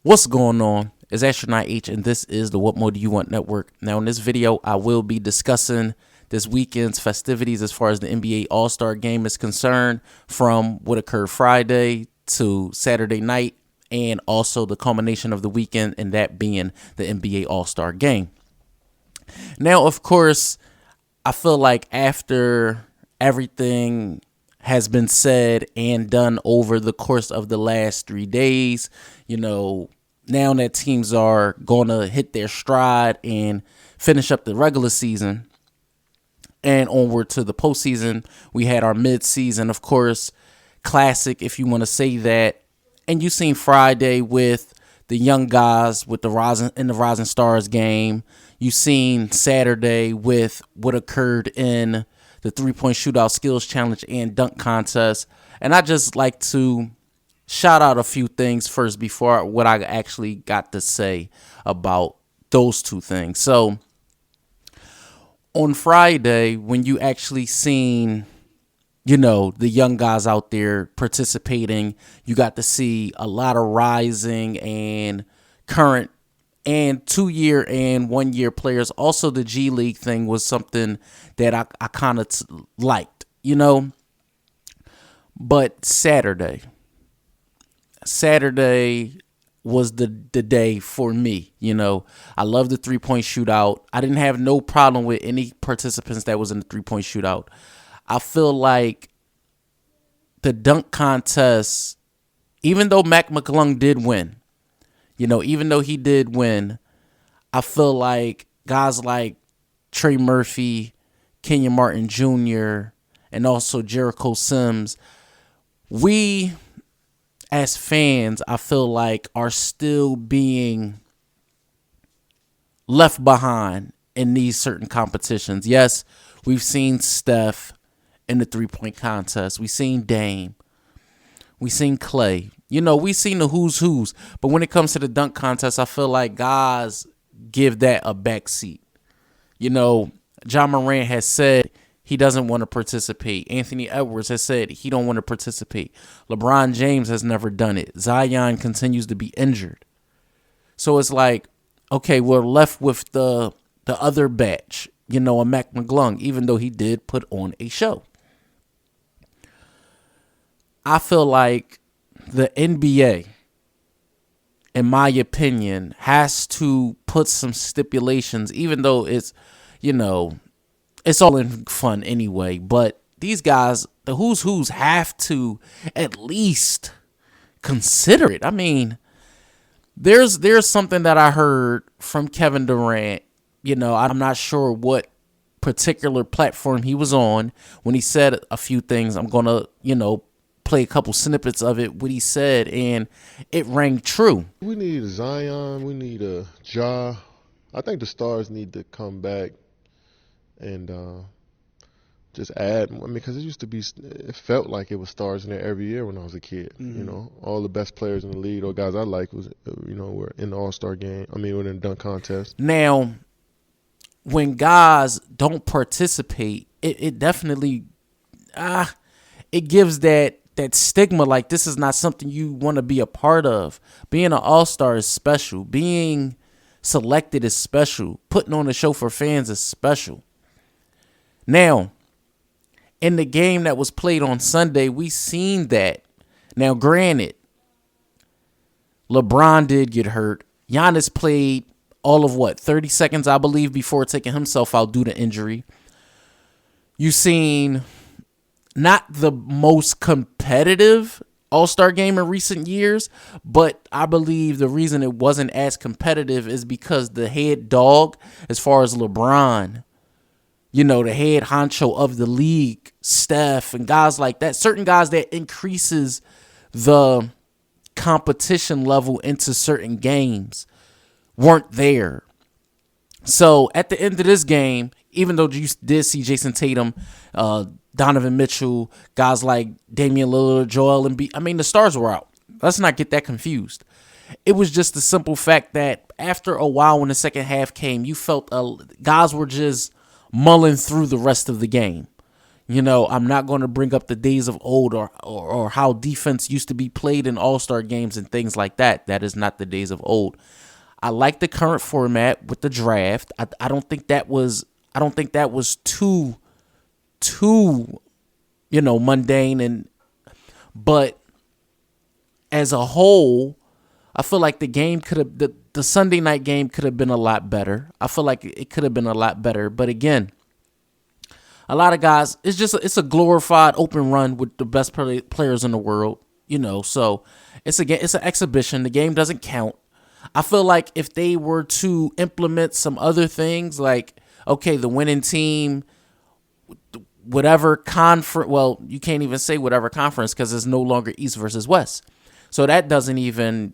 What's going on? It's Astronaut H, and this is the What More Do You Want Network. Now, in this video, I will be discussing this weekend's festivities as far as the NBA All-Star Game is concerned, from what occurred Friday to Saturday night, and also the culmination of the weekend, and that being the NBA All-Star Game. Now, of course, I feel like after everything has been said and done over the course of the last 3 days, now that teams are going to hit their stride and finish up the regular season and onward to the postseason. We had our mid-season, of course, classic, if you want to say that. And you seen Friday with the young guys with the Rising Stars game. You seen Saturday with what occurred in the three-point shootout skills challenge and dunk contest. And I just like to shout out a few things first before what I actually got to say about those two things. So on Friday, when you actually seen, the young guys out there participating, you got to see a lot of rising and current and 2-year and 1-year players. Also, the G League thing was something that I kind of liked, But Saturday was the day for me. I love the 3-point shootout. I didn't have no problem with any participants that was in the 3-point shootout. I feel like the dunk contest, even though Mac McClung did win, even though he did win, I feel like guys like Trey Murphy, Kenyon Martin Jr., and also Jericho Sims, we as fans, I feel like, are still being left behind in these certain competitions. Yes, we've seen Steph in the 3-point contest. We've seen Dame. We've seen Clay. We've seen the who's. But when it comes to the dunk contest, I feel like guys give that a backseat. John Morant has said he doesn't want to participate. Anthony Edwards has said he don't want to participate. LeBron James has never done it. Zion continues to be injured. So it's like, okay, we're left with the other batch, a Mac McClung, even though he did put on a show. I feel like the NBA, in my opinion, has to put some stipulations, even though it's, it's all in fun anyway. But these guys, the who's have to at least consider it. I mean, there's something that I heard from Kevin Durant. I'm not sure what particular platform he was on when he said a few things. I'm going to, play a couple snippets of it, what he said, and it rang true. We need a Zion. We need a Ja. I think the stars need to come back and just add. Because it used to be, it felt like it was stars in there every year when I was a kid. Mm-hmm. All the best players in the league, or guys I like, was were in the All-Star game. Were in the dunk contest. Now, when guys don't participate, it definitely it gives that stigma, like this is not something you want to be a part of. Being an all-star is special. Being selected is special. Putting on a show for fans is special. Now, in the game that was played on Sunday, we seen that. Now, granted, LeBron did get hurt. Giannis played all of 30 seconds, I believe, before taking himself out due to injury. You seen not the most competitive All-Star game in recent years, but I believe the reason it wasn't as competitive is because the head dog, as far as LeBron, the head honcho of the league, Steph, and guys like that, certain guys that increases the competition level into certain games, weren't there. So at the end of this game, even though you did see Jason Tatum, Donovan Mitchell, guys like Damian Lillard, Joel Embiid, the stars were out. Let's not get that confused. It was just the simple fact that after a while, when the second half came, you felt guys were just mulling through the rest of the game. I'm not going to bring up the days of old or how defense used to be played in all-star games and things like that. That is not the days of old. I like the current format with the draft. I don't think that was too mundane, but as a whole, I feel like the game could have the Sunday night game could have been a lot better. I feel like it could have been a lot better, but again, a lot of guys, it's a glorified open run with the best players in the world, so it's an exhibition. The game doesn't count. I feel like if they were to implement some other things, like, okay, the winning team, whatever conference, well, you can't even say whatever conference because it's no longer East versus West. So that doesn't even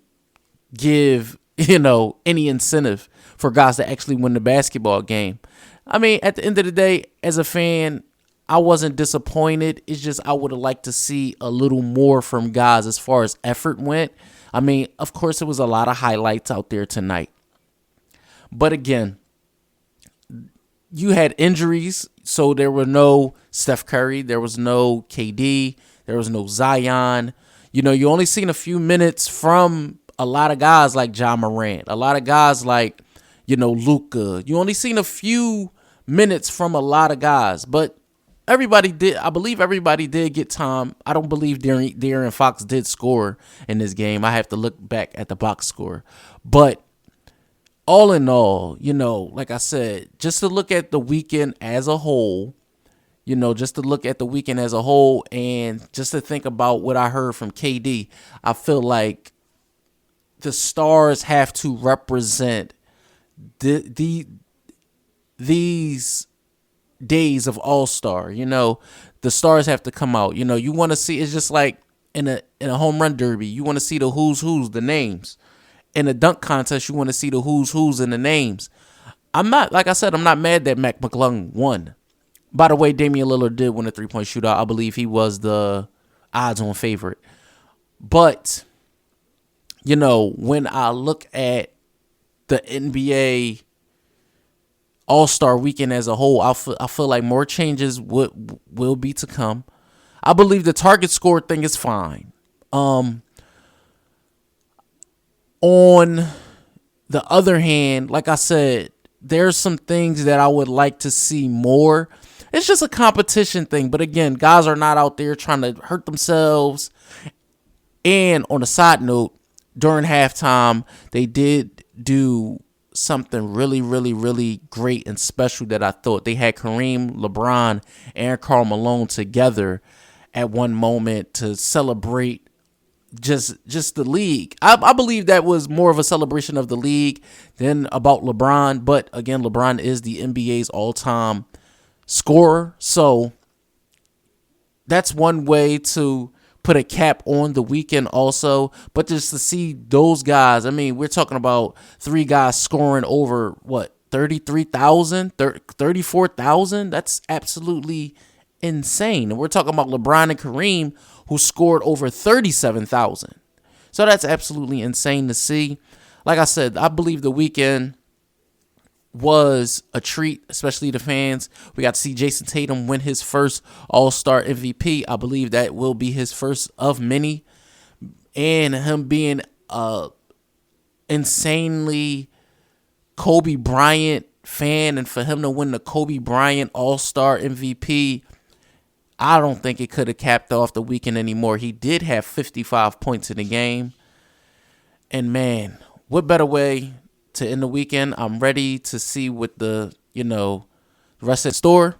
give, any incentive for guys to actually win the basketball game. I mean, at the end of the day, as a fan, I wasn't disappointed. It's just I would have liked to see a little more from guys as far as effort went. I mean, of course, there was a lot of highlights out there tonight. But again, you had injuries, so there were no Steph Curry, there was no KD, there was no Zion. You only seen a few minutes from a lot of guys like Ja Morant, a lot of guys like, Luka. You only seen a few minutes from a lot of guys, but I believe everybody did get time. I don't believe De'Aaron Fox did score in this game. I have to look back at the box score. But all in all, like I said, just to look at the weekend as a whole, and just to think about what I heard from KD, I feel like the stars have to represent these days of All-Star. The stars have to come out. You want to see, it's just like in a home run derby, you want to see the who's, the names. In a dunk contest, you want to see the who's and the names. Like I said, I'm not mad that Mac McClung won. By the way, Damian Lillard did win a 3-point shootout. I believe he was the odds-on favorite. But, when I look at the NBA All-Star weekend as a whole, I feel like more changes will be to come. I believe the target score thing is fine. On the other hand, like I said, there's some things that I would like to see more. It's just a competition thing. But again, guys are not out there trying to hurt themselves. And on a side note, during halftime, they did do something really, really, really great and special that I thought. They had Kareem, LeBron, and Karl Malone together at one moment to celebrate just the league. I believe that was more of a celebration of the league than about LeBron. But again, LeBron is the NBA's all-time scorer. So that's one way to put a cap on the weekend also. But just to see those guys, I mean, we're talking about 3 guys scoring over, 33,000, 34,000? That's absolutely insane. And we're talking about LeBron and Kareem, who scored over 37,000. So that's absolutely insane to see. Like I said, I believe the weekend was a treat, especially the fans. We got to see Jason Tatum win his first All-Star MVP. I believe that will be his first of many. And him being insanely Kobe Bryant fan, and for him to win the Kobe Bryant All-Star MVP, I don't think it could have capped off the weekend anymore. He did have 55 points in the game. And man, what better way to end the weekend? I'm ready to see what the rest of the store.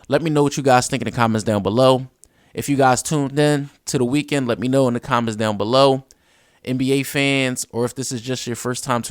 Let me know what you guys think in the comments down below. If you guys tuned in to the weekend, let me know in the comments down below. NBA fans, or if this is just your first time tuning